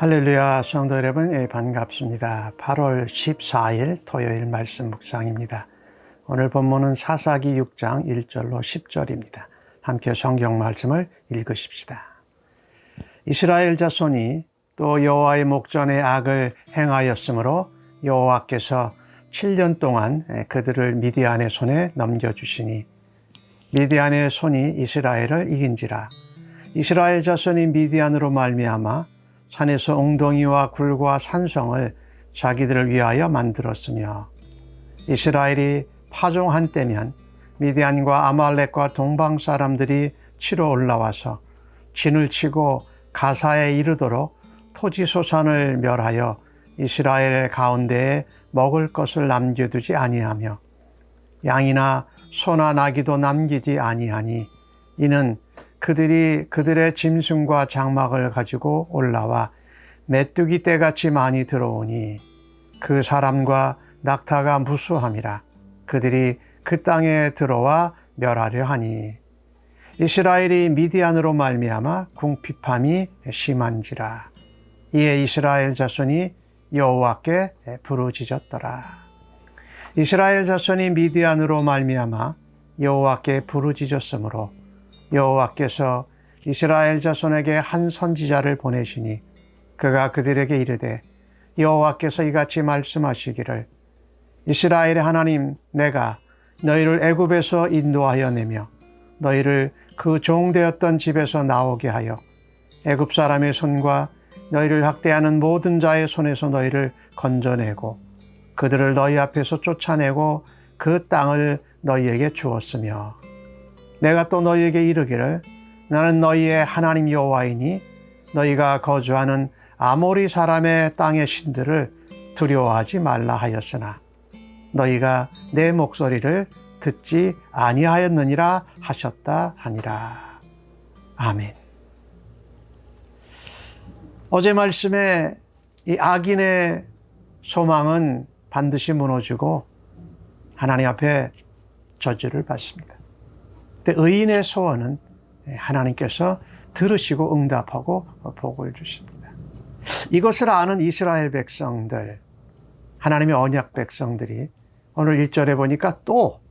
할렐루야, 성도 여러분, 반갑습니다. 8월 14일 토요일 말씀 묵상입니다. 오늘 본문은 사사기 6장 1절로 10절입니다. 함께 성경 말씀을 읽으십시다. 이스라엘 자손이 또 여호와의 목전에 악을 행하였으므로 여호와께서 7년 동안 그들을 미디안의 손에 넘겨주시니 미디안의 손이 이스라엘을 이긴지라. 이스라엘 자손이 미디안으로 말미암아 산에서 웅덩이와 굴과 산성을 자기들을 위하여 만들었으며 이스라엘이 파종한 때면 미디안과 아말렉과 동방 사람들이 치러 올라와서 진을 치고 가사에 이르도록 토지 소산을 멸하여 이스라엘 가운데에 먹을 것을 남겨두지 아니하며 양이나 소나 나귀도 남기지 아니하니 이는 그들이 그들의 짐승과 장막을 가지고 올라와 메뚜기 떼같이 많이 들어오니 그 사람과 낙타가 무수함이라. 그들이 그 땅에 들어와 멸하려 하니 이스라엘이 미디안으로 말미암아 궁핍함이 심한지라. 이에 이스라엘 자손이 여호와께 부르짖었더라. 이스라엘 자손이 미디안으로 말미암아 여호와께 부르짖었으므로 여호와께서 이스라엘 자손에게 한 선지자를 보내시니 그가 그들에게 이르되 여호와께서 이같이 말씀하시기를 이스라엘의 하나님 내가 너희를 애굽에서 인도하여 내며 너희를 그 종되었던 집에서 나오게 하여 애굽 사람의 손과 너희를 학대하는 모든 자의 손에서 너희를 건져내고 그들을 너희 앞에서 쫓아내고 그 땅을 너희에게 주었으며 내가 또 너희에게 이르기를 나는 너희의 하나님 여호와이니 너희가 거주하는 아모리 사람의 땅의 신들을 두려워하지 말라 하였으나 너희가 내 목소리를 듣지 아니하였느니라 하셨다 하니라. 아멘. 어제 말씀에 이 악인의 소망은 반드시 무너지고 하나님 앞에 저주를 받습니다. 근데 의인의 소원은 하나님께서 들으시고 응답하고 복을 주십니다. 이것을 아는 이스라엘 백성들, 하나님의 언약 백성들이 오늘 1절에 보니까 또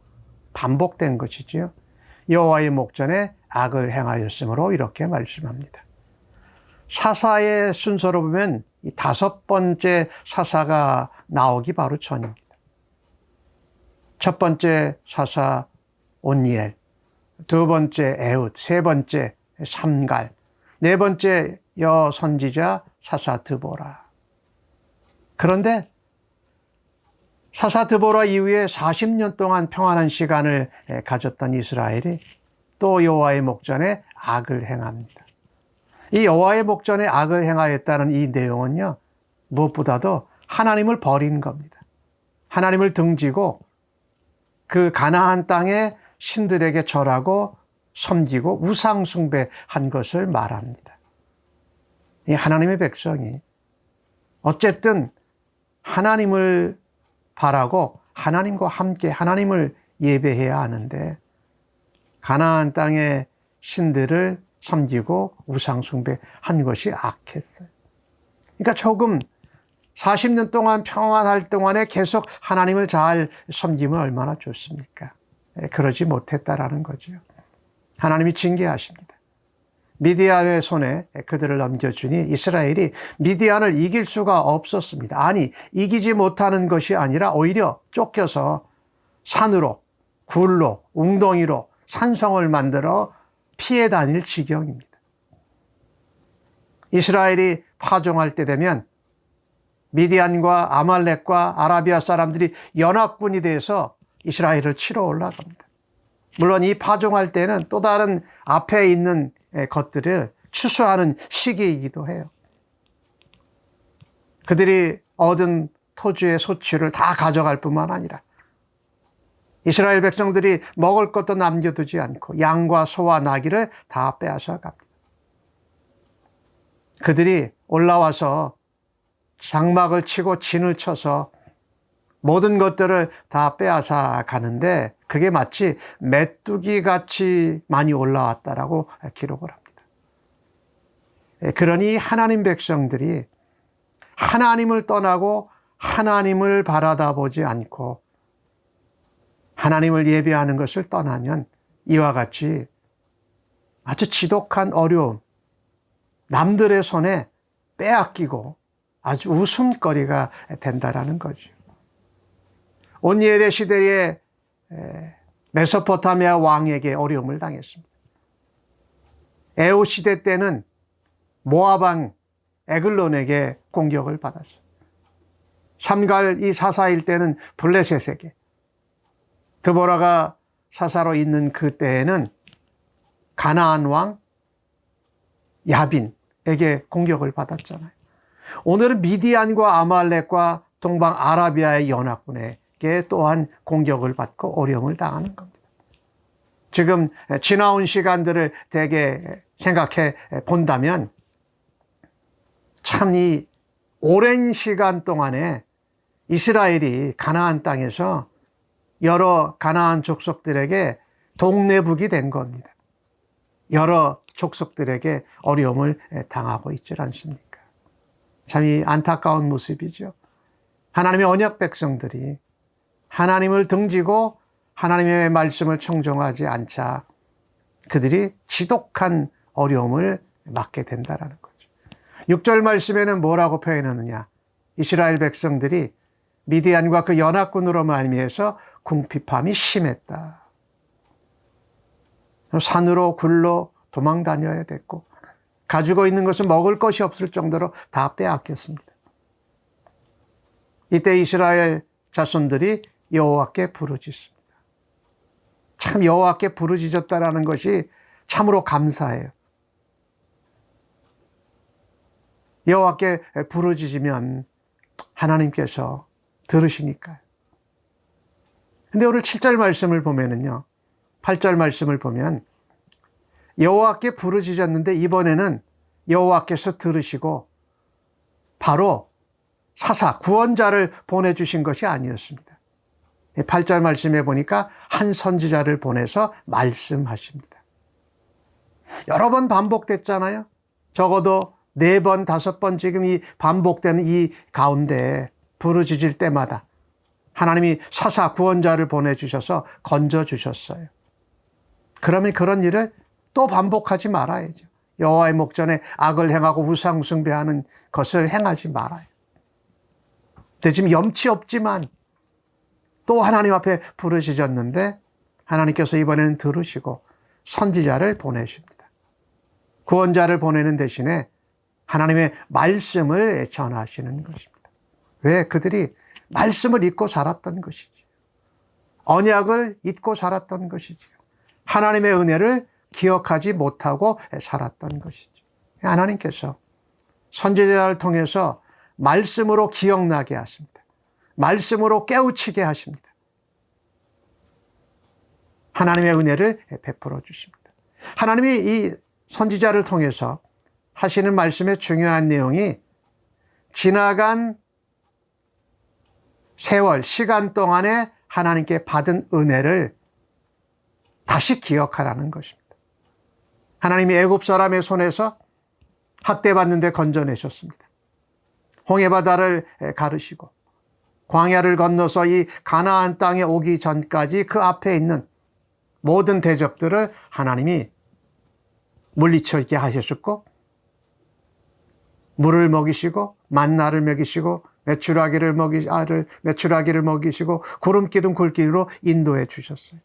반복된 것이지요. 여호와의 목전에 악을 행하였으므로 이렇게 말씀합니다. 사사의 순서로 보면 이 5번째 사사가 나오기 바로 전입니다. 첫 번째 사사 온니엘, 두 번째 에훗, 세 번째 삼갈, 네 번째 여선지자 사사 드보라. 그런데 사사 드보라 이후에 40년 동안 평안한 시간을 가졌던 이스라엘이 또 여호와의 목전에 악을 행합니다. 이 여호와의 목전에 악을 행하였다는 이 내용은요, 무엇보다도 하나님을 버린 겁니다. 하나님을 등지고 그 가나안 땅에 신들에게 절하고 섬기고 우상 숭배한 것을 말합니다. 이 하나님의 백성이 어쨌든 하나님을 바라고 하나님과 함께 하나님을 예배해야 하는데 가나안 땅의 신들을 섬기고 우상 숭배한 것이 악했어요. 그러니까 조금 40년 동안 평안할 동안에 계속 하나님을 잘 섬기면 얼마나 좋습니까? 그러지 못했다라는 거죠. 하나님이 징계하십니다. 미디안의 손에 그들을 넘겨주니 이스라엘이 미디안을 이길 수가 없었습니다. 아니, 이기지 못하는 것이 아니라 오히려 쫓겨서 산으로, 굴로, 웅덩이로 산성을 만들어 피해 다닐 지경입니다. 이스라엘이 파종할 때 되면 미디안과 아말렉과 아라비아 사람들이 연합군이 돼서 이스라엘을 치러 올라갑니다. 물론 이 파종할 때는 또 다른 앞에 있는 것들을 추수하는 시기이기도 해요. 그들이 얻은 토지의 소출을 다 가져갈 뿐만 아니라 이스라엘 백성들이 먹을 것도 남겨두지 않고 양과 소와 나귀를 다 빼앗아 갑니다. 그들이 올라와서 장막을 치고 진을 쳐서 모든 것들을 다 빼앗아 가는데 그게 마치 메뚜기 같이 많이 올라왔다라고 기록을 합니다. 그러니 하나님 백성들이 하나님을 떠나고 하나님을 바라다 보지 않고 하나님을 예배하는 것을 떠나면 이와 같이 아주 지독한 어려움, 남들의 손에 빼앗기고 아주 웃음거리가 된다라는 거죠. 온니엘의 시대에 메소포타미아 왕에게 어려움을 당했습니다. 에호 시대 때는 모압 왕 에글론에게 공격을 받았어요. 삼갈 이 사사일 때는 블레셋에게, 드보라가 사사로 있는 그 때에는 가나안 왕 야빈에게 공격을 받았잖아요. 오늘은 미디안과 아말렉과 동방 아라비아의 연합군에게 또한 공격을 받고 어려움을 당하는 겁니다. 지금 지나온 시간들을 되게 생각해 본다면 참 이 오랜 시간 동안에 이스라엘이 가나안 땅에서 여러 가나안 족속들에게 동내북이 된 겁니다. 여러 족속들에게 어려움을 당하고 있지 않습니까? 참 이 안타까운 모습이죠. 하나님의 언약 백성들이 하나님을 등지고 하나님의 말씀을 청종하지 않자 그들이 지독한 어려움을 맞게 된다는 거죠. 6절 말씀에는 뭐라고 표현하느냐? 이스라엘 백성들이 미디안과 그 연합군으로 말미해서 궁핍함이 심했다. 산으로 굴로 도망 다녀야 됐고 가지고 있는 것은 먹을 것이 없을 정도로 다 빼앗겼습니다. 이때 이스라엘 자손들이 여호와께 부르짖습니다. 참 여호와께 부르짖었다라는 것이 참으로 감사해요. 여호와께 부르짖으면 하나님께서 들으시니까요. 근데 오늘 7절 말씀을 보면은요, 8절 말씀을 보면 여호와께 부르짖었는데 이번에는 여호와께서 들으시고 바로 사사 구원자를 보내주신 것이 아니었습니다. 8절 말씀에 보니까 한 선지자를 보내서 말씀하십니다. 여러 번 반복됐잖아요. 적어도 4번, 5번 지금 이 반복되는 이 가운데 부르짖을 때마다 하나님이 사사 구원자를 보내주셔서 건져주셨어요. 그러면 그런 일을 또 반복하지 말아야죠. 여호와의 목전에 악을 행하고 우상 숭배하는 것을 행하지 말아요. 근데 지금 염치 없지만 또 하나님 앞에 부르짖었는데 하나님께서 이번에는 들으시고 선지자를 보내십니다. 구원자를 보내는 대신에 하나님의 말씀을 전하시는 것입니다. 왜? 그들이 말씀을 잊고 살았던 것이지. 언약을 잊고 살았던 것이지. 하나님의 은혜를 기억하지 못하고 살았던 것이지. 하나님께서 선지자를 통해서 말씀으로 기억나게 하십니다. 말씀으로 깨우치게 하십니다. 하나님의 은혜를 베풀어 주십니다. 하나님이 이 선지자를 통해서 하시는 말씀의 중요한 내용이 지나간 세월, 시간 동안에 하나님께 받은 은혜를 다시 기억하라는 것입니다. 하나님이 애굽 사람의 손에서 학대받는데 건져내셨습니다. 홍해바다를 가르시고 광야를 건너서 이 가나안 땅에 오기 전까지 그 앞에 있는 모든 대적들을 하나님이 물리치게 하셨고 물을 먹이시고 만나를 먹이시고 메추라기를 먹이시고 구름 기둥 굴기로 인도해 주셨어요.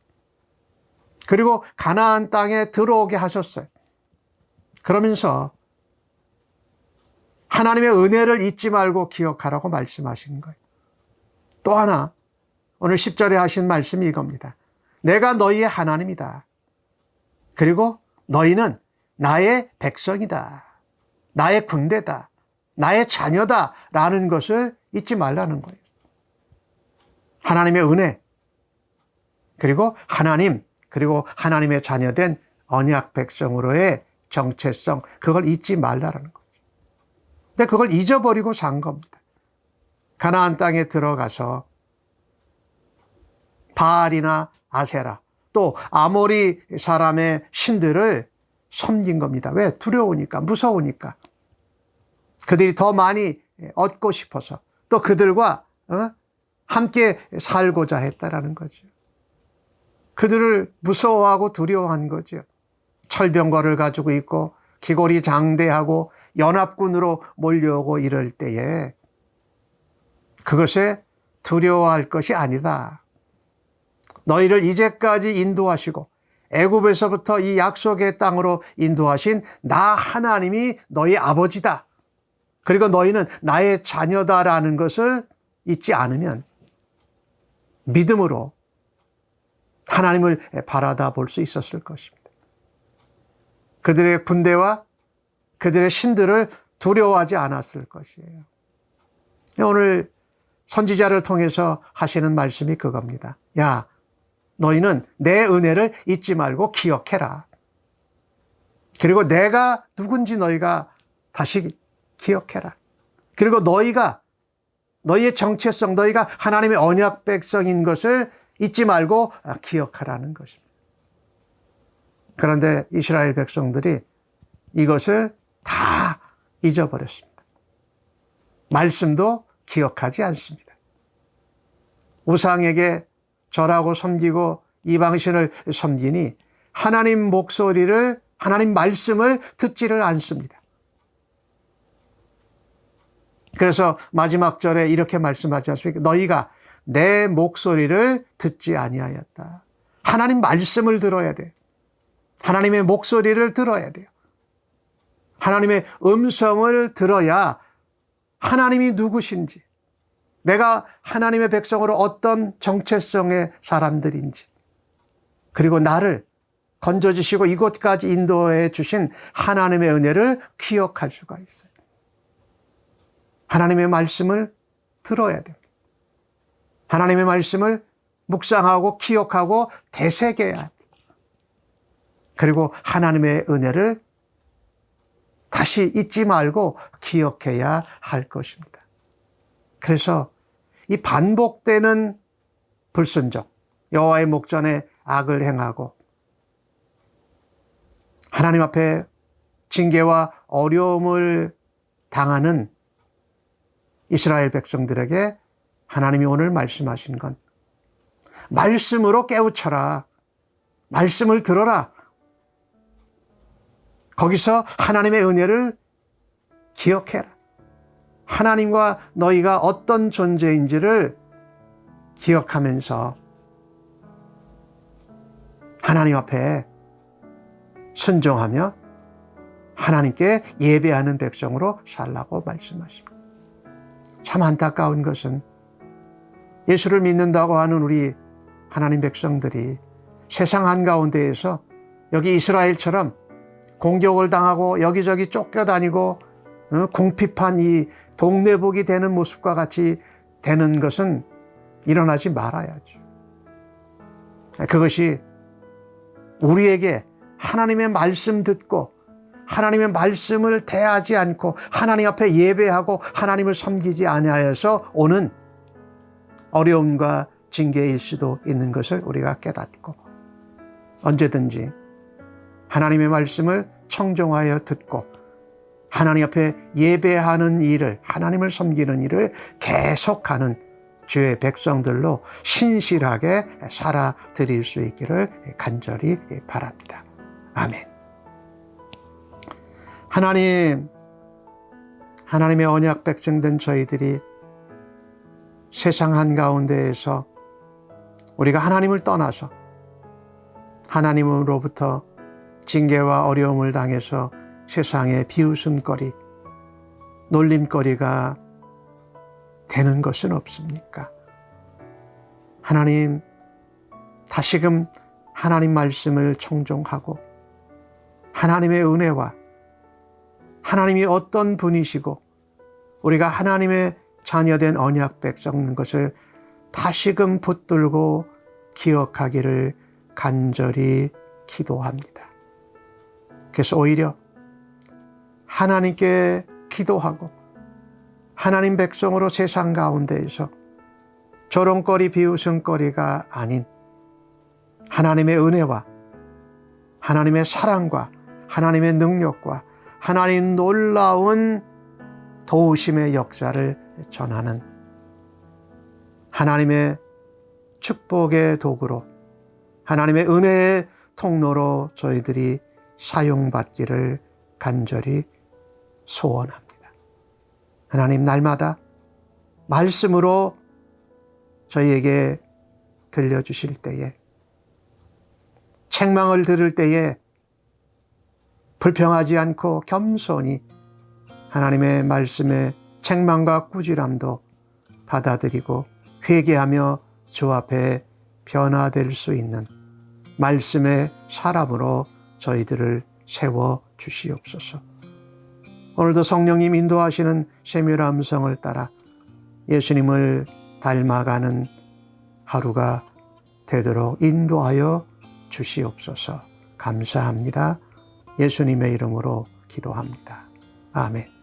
그리고 가나안 땅에 들어오게 하셨어요. 그러면서 하나님의 은혜를 잊지 말고 기억하라고 말씀하신 거예요. 또 하나 오늘 10절에 하신 말씀이 이겁니다. 내가 너희의 하나님이다. 그리고 너희는 나의 백성이다. 나의 군대다. 나의 자녀다. 라는 것을 잊지 말라는 거예요. 하나님의 은혜, 그리고 하나님의 자녀된 언약 백성으로의 정체성, 그걸 잊지 말라는 거죠. 근데 그걸 잊어버리고 산 겁니다. 가나안 땅에 들어가서 바알이나 아세라, 또 아모리 사람의 신들을 섬긴 겁니다. 왜? 두려우니까, 무서우니까. 그들이 더 많이 얻고 싶어서 또 그들과 함께 살고자 했다라는 거죠. 그들을 무서워하고 두려워한 거죠. 철병거를 가지고 있고 기골이 장대하고 연합군으로 몰려오고 이럴 때에 그것에 두려워할 것이 아니다. 너희를 이제까지 인도하시고 애굽에서부터 이 약속의 땅으로 인도하신 나 하나님이 너희 아버지다. 그리고 너희는 나의 자녀다라는 것을 잊지 않으면 믿음으로 하나님을 바라다 볼 수 있었을 것입니다. 그들의 군대와 그들의 신들을 두려워하지 않았을 것이에요. 오늘 선지자를 통해서 하시는 말씀이 그겁니다. 야, 너희는 내 은혜를 잊지 말고 기억해라. 그리고 내가 누군지 너희가 다시 기억해라. 그리고 너희의 정체성, 너희가 하나님의 언약 백성인 것을 잊지 말고 기억하라는 것입니다. 그런데 이스라엘 백성들이 이것을 다 잊어버렸습니다. 말씀도 기억하지 않습니다. 우상에게 절하고 섬기고 이방신을 섬기니 하나님 목소리를, 하나님 말씀을 듣지를 않습니다. 그래서 마지막 절에 이렇게 말씀하지 않습니까? 너희가 내 목소리를 듣지 아니하였다. 하나님 말씀을 들어야 돼요. 하나님의 목소리를 들어야 돼요. 하나님의 음성을 들어야 하나님이 누구신지, 내가 하나님의 백성으로 어떤 정체성의 사람들인지, 그리고 나를 건져주시고 이곳까지 인도해 주신 하나님의 은혜를 기억할 수가 있어요. 하나님의 말씀을 들어야 됩니다. 하나님의 말씀을 묵상하고 기억하고 되새겨야 합니다. 그리고 하나님의 은혜를 다시 잊지 말고 기억해야 할 것입니다. 그래서 이 반복되는 불순종, 여호와의 목전에 악을 행하고 하나님 앞에 징계와 어려움을 당하는 이스라엘 백성들에게 하나님이 오늘 말씀하신 건 말씀으로 깨우쳐라. 말씀을 들어라. 거기서 하나님의 은혜를 기억해라. 하나님과 너희가 어떤 존재인지를 기억하면서 하나님 앞에 순종하며 하나님께 예배하는 백성으로 살라고 말씀하십니다. 참 안타까운 것은 예수를 믿는다고 하는 우리 하나님 백성들이 세상 한가운데에서 여기 이스라엘처럼 공격을 당하고 여기저기 쫓겨다니고 궁핍한 이 동네복이 되는 모습과 같이 되는 것은 일어나지 말아야죠. 그것이 우리에게 하나님의 말씀 듣고 하나님의 말씀을 대하지 않고 하나님 앞에 예배하고 하나님을 섬기지 아니하여서 오는 어려움과 징계일 수도 있는 것을 우리가 깨닫고 언제든지 하나님의 말씀을 청종하여 듣고 하나님 앞에 예배하는 일을, 하나님을 섬기는 일을 계속하는 주의 백성들로 신실하게 살아드릴 수 있기를 간절히 바랍니다. 아멘. 하나님의 언약 백성된 저희들이 세상 한가운데에서 우리가 하나님을 떠나서 하나님으로부터 징계와 어려움을 당해서 세상의 비웃음거리, 놀림거리가 되는 것은 없습니까? 하나님, 다시금 하나님 말씀을 청종하고 하나님의 은혜와 하나님이 어떤 분이시고 우리가 하나님의 자녀된 언약 백성인 것을 다시금 붙들고 기억하기를 간절히 기도합니다. 그래서 오히려 하나님께 기도하고 하나님 백성으로 세상 가운데에서 조롱거리 비웃음거리가 아닌 하나님의 은혜와 하나님의 사랑과 하나님의 능력과 하나님 놀라운 도우심의 역사를 전하는 하나님의 축복의 도구로, 하나님의 은혜의 통로로 저희들이 사용받기를 간절히 소원합니다. 하나님, 날마다 말씀으로 저희에게 들려주실 때에, 책망을 들을 때에 불평하지 않고 겸손히 하나님의 말씀의 책망과 꾸지람도 받아들이고 회개하며 주 앞에 변화될 수 있는 말씀의 사람으로 저희들을 세워 주시옵소서. 오늘도 성령님 인도하시는 세밀한 음성을 따라 예수님을 닮아가는 하루가 되도록 인도하여 주시옵소서. 감사합니다. 예수님의 이름으로 기도합니다. 아멘.